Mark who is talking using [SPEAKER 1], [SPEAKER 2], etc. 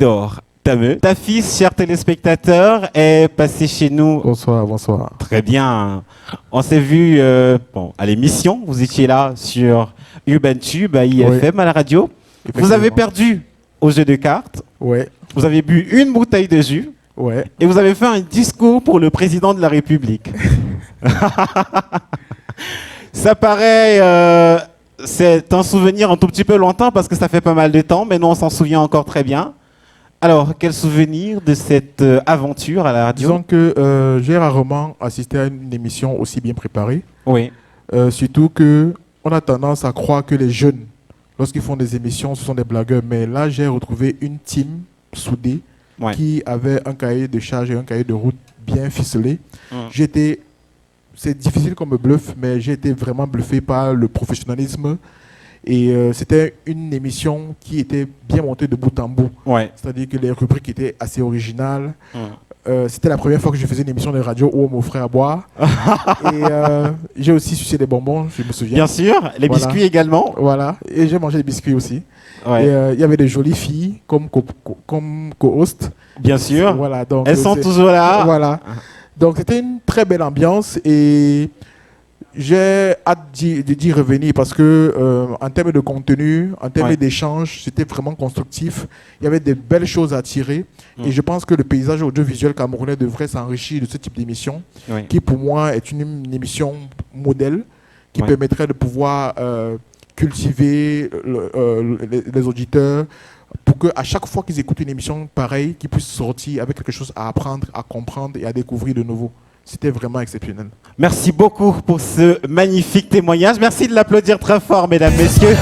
[SPEAKER 1] Isidore Tameu. Ta fille, chers téléspectateurs, est passée chez nous.
[SPEAKER 2] Bonsoir, bonsoir.
[SPEAKER 1] Très bien. On s'est vu à l'émission. Vous étiez là sur Urban Tube, à IFM, à la radio. Vous avez perdu au jeu de cartes.
[SPEAKER 2] Ouais.
[SPEAKER 1] Vous avez bu une bouteille de jus.
[SPEAKER 2] Ouais.
[SPEAKER 1] Et vous avez fait un discours pour le président de la République. Ça paraît... c'est un souvenir un tout petit peu lointain parce que ça fait pas mal de temps, mais nous on s'en souvient encore très bien. Alors, quel souvenir de cette aventure à la radio?
[SPEAKER 2] Disons que j'ai rarement assisté à une émission aussi bien préparée.
[SPEAKER 1] Oui.
[SPEAKER 2] Surtout qu'on a tendance à croire que les jeunes, lorsqu'ils font des émissions, ce sont des blagueurs. Mais là, j'ai retrouvé une team soudée qui avait un cahier de charge et un cahier de route bien ficelé. C'est difficile qu'on me bluffe, mais j'ai été vraiment bluffé par le professionnalisme. Et c'était une émission qui était bien montée de bout en bout.
[SPEAKER 1] Ouais.
[SPEAKER 2] C'est-à-dire que les rubriques étaient assez originales. C'était la première fois que je faisais une émission de radio où on m'offrait à boire. Et j'ai aussi sucé des bonbons, je me souviens.
[SPEAKER 1] Bien sûr, les biscuits également.
[SPEAKER 2] Voilà, et j'ai mangé des biscuits aussi.
[SPEAKER 1] Ouais.
[SPEAKER 2] Et il y avait des jolies filles comme co-host.
[SPEAKER 1] Bien sûr.
[SPEAKER 2] Voilà, donc,
[SPEAKER 1] elles sont toujours là.
[SPEAKER 2] Voilà. Donc c'était une très belle ambiance et j'ai hâte d'y revenir parce que en termes de contenu, en termes d'échange, c'était vraiment constructif. Il y avait des belles choses à tirer et je pense que le paysage audiovisuel camerounais devrait s'enrichir de ce type d'émission qui pour moi est une émission modèle qui permettrait de pouvoir cultiver les auditeurs pour qu'à chaque fois qu'ils écoutent une émission pareille, qu'ils puissent sortir avec quelque chose à apprendre, à comprendre et à découvrir de nouveau. C'était vraiment exceptionnel.
[SPEAKER 1] Merci beaucoup pour ce magnifique témoignage. Merci de l'applaudir très fort, mesdames, messieurs.